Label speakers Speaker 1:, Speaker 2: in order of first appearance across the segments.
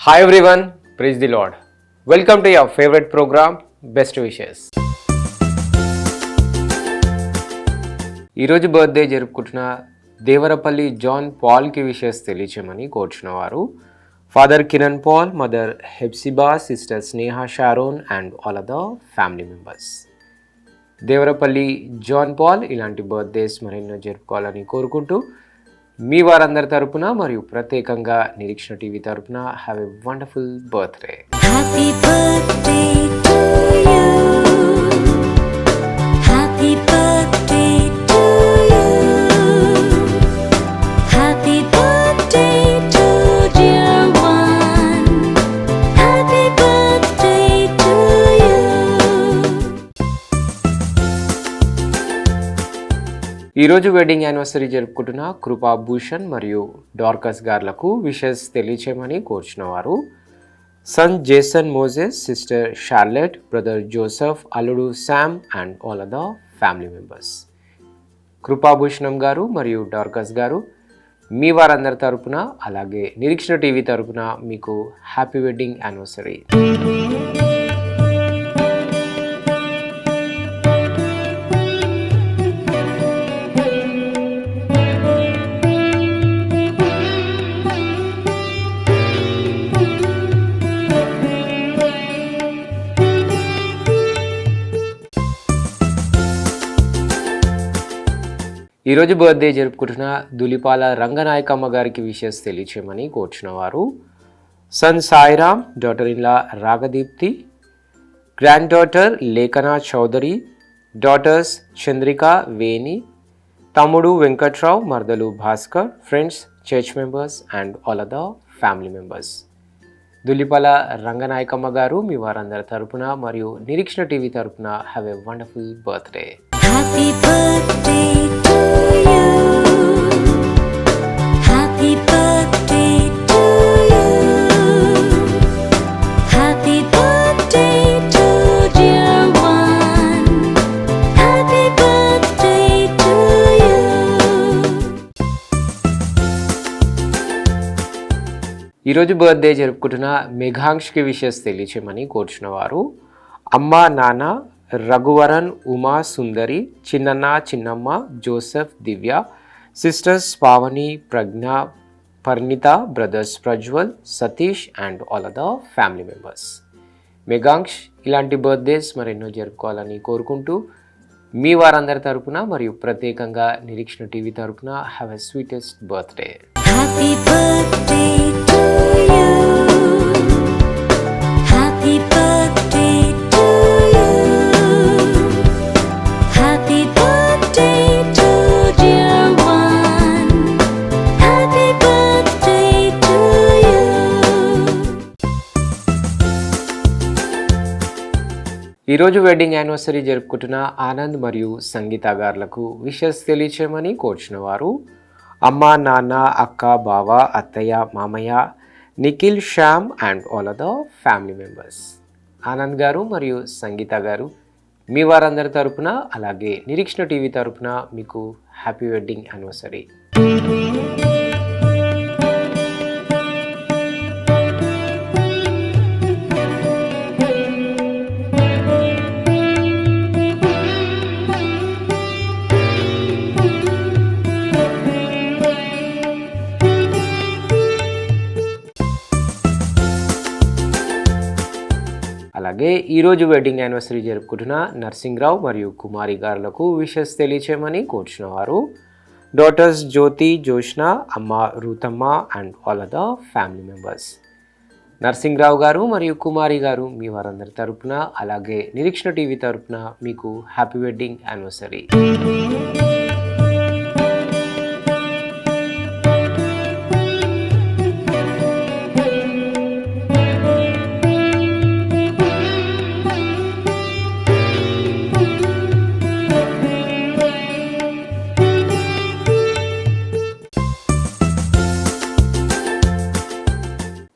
Speaker 1: Hi everyone, praise the Lord. Welcome to your favorite program, Best Wishes. ఈరోజు birthday జరుపుకుంటున్న Devarapalli John పాల్కి wishes తెలియచేయమని కోరుచున్న వారు father Kiran Paul, mother Hepsiba, sister Sneha Sharon and all other family members. Devarapalli John Paul ఇలాంటి birthdays మరెన్నో జరుపుకోవాలని కోరుకుంటూ మీ వారందరి తరపున మరియు ప్రత్యేకంగా నిరీక్షణ టీవీ తరపున have a wonderful birthday.
Speaker 2: Happy birthday to you. Happy birthday to you. Happy birthday to dear one. Happy birthday to you.
Speaker 1: ఈరోజు వెడ్డింగ్ యానివర్సరీ జరుపుకుంటున్న కృపాభూషణ్ మరియు డార్కస్ గార్లకు విషెస్ తెలియచేయమని కోరుచున్నవారు son Jason Moses, sister Charlotte, brother Joseph, అల్లుడు Sam and all other family members. Krupabhushanam garu మరియు Dorcas గారు మీ వారందరి తరపున అలాగే నిరీక్షణ టీవీ తరపున మీకు హ్యాపీ వెడ్డింగ్ యానివర్సరీ. ఈరోజు బర్త్డే జరుపుకుంటున్న దులిపాల రంగనాయకమ్మ గారికి విషెస్ తెలియచేయమని కోరుచున్నవారు son Sairam, daughter in law Ragadeepthi, granddaughter Lekhana Chowdary, daughters Chandrika, Veni, తమ్ముడు వెంకట్రావు, మర్దలు Bhaskar, friends, church members and all other family members. Dulipala Ranganayakamma garu మీ వారందరి తరపున మరియు నిరీక్షణ టీవీ తరపున have a wonderful birthday.
Speaker 2: Happy birthday to you. Happy birthday to you. Happy birthday to dear one. Happy birthday to you.
Speaker 1: ఈరోజు birthday జరుపుకుంటున్న మేఘాంష్కి wishes తెలియచేయమని కోరుచున్నవారు అమ్మ, నాన్న, రఘువరన్, ఉమా, సుందరి, చిన్నన్న, చిన్నమ్మ, Joseph, Divya, sisters Pavani, Pragna, Parnitha, brothers Prajwal, Satish and all other family members. Meghansh ఇలాంటి birthdays మరెన్నో జరుపుకోవాలని కోరుకుంటూ మీ వారందరి తరపున మరియు ప్రత్యేకంగా నిరీక్షణ టీవీ తరపున have a sweetest birthday.
Speaker 2: Happy birthday to you. Happy birthday to you. Happy birthday to dear one. Happy birthday to you.
Speaker 1: ఈరోజు వెడ్డింగ్ యానివర్సరీ జరుపుకుంటున్న ఆనంద్ మరియు సంగీత గారులకు విషెస్ తెలియచేయమని కోరుచున్నవారు అమ్మ, నాన్న, అక్క, బావ, అత్తయ్య, మామయ్య, Nikhil, Shyam and all other family members. Anand గారు మరియు సంగీత గారు మీ వారందరి తరపున అలాగే నిరీక్షణ టీవీ తరపున మీకు హ్యాపీ వెడ్డింగ్ యానివర్సరీ. అలాగే ఈరోజు వెడ్డింగ్ యానివర్సరీ జరుపుకుంటున్న నర్సింగ్రావు మరియు కుమారి గారులకు విషెస్ తెలియచేయమని కోరుచున్నవారు డాటర్స్ జ్యోతి, జోష్న, అమ్మ Ruthamma and all other family members. Narsing Rao గారు మరియు కుమారి గారు మీ వారందరి తరపున అలాగే నిరీక్షణ టీవీ తరపున మీకు హ్యాపీ వెడ్డింగ్ యానివర్సరీ.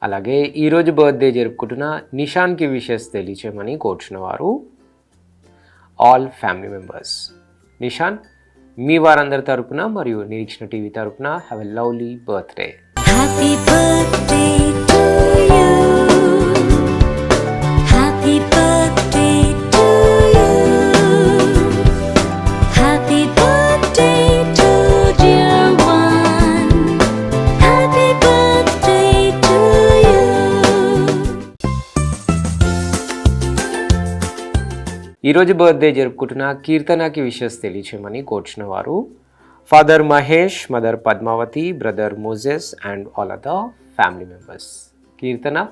Speaker 1: అలాగే ఈరోజు బర్త్డే జరుపుకుంటున్న నిషాన్కి విషెస్ తెలియచేయమని కోరుచున్నవారు ఆల్ ఫ్యామిలీ మెంబర్స్. నిషాన్ మీ వారందరి తరపున మరియు నిరీక్షణ టీవీ తరపున have a lovely birthday.
Speaker 2: Happy birthday to you.
Speaker 1: ఈరోజు బర్త్డే జరుపుకుంటున్న కీర్తనకి విషెస్ తెలియచేయమని కోరుచున్న వారు father Mahesh, mother Padmavathi, brother Moses and all other family members. Keerthana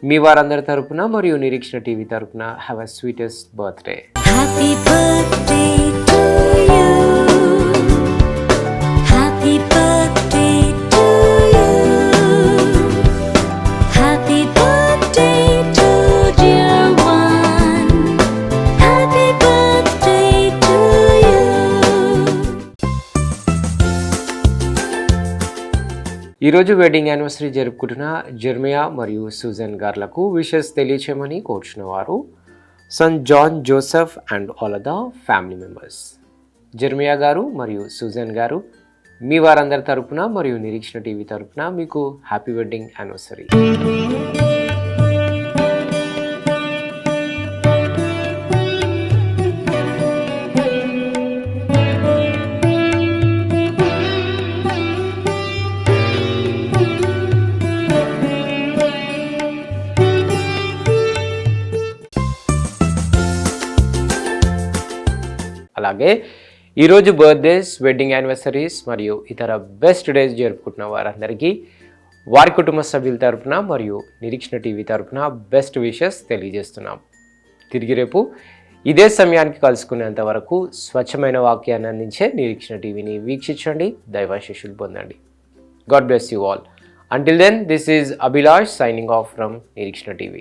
Speaker 1: మీ వారందరి తరపున మరియు నిరీక్షణ టీవీ తరపున have a sweetest birthday.
Speaker 2: Happy birthday to you. Happy birthday to you. Happy birthday to dear one. Happy birthday to you.
Speaker 1: ఈరోజు wedding anniversary జరుపుకుంటున్న Jeremiah మరియు Susan గార్లకు wishes తెలియచేయమని కోరుచున్న వారు son John Joseph and all other family members. Jeremiah గారు మరియు Susan గారు మీ వారందరి తరపున మరియు నిరీక్షణ టీవీ తరపున మీకు హ్యాపీ వెడ్డింగ్ యానివర్సరీ. అలాగే ఈరోజు బర్త్డేస్, వెడ్డింగ్ యానివర్సరీస్ మరియు ఇతర బెస్ట్ డేస్ జరుపుకుంటున్న వారందరికీ వారి కుటుంబ సభ్యుల తరపున మరియు నిరీక్షణ టీవీ తరపున బెస్ట్ విషెస్ తెలియజేస్తున్నాం. తిరిగి రేపు ఇదే సమయానికి కలుసుకునేంత వరకు స్వచ్ఛమైన వాక్యాన్ని అందించే నిరీక్షణ టీవీని వీక్షించండి, దైవాశీస్సులు పొందండి. God bless you all. Until then, this is Abhilash signing off from Nirikshana TV.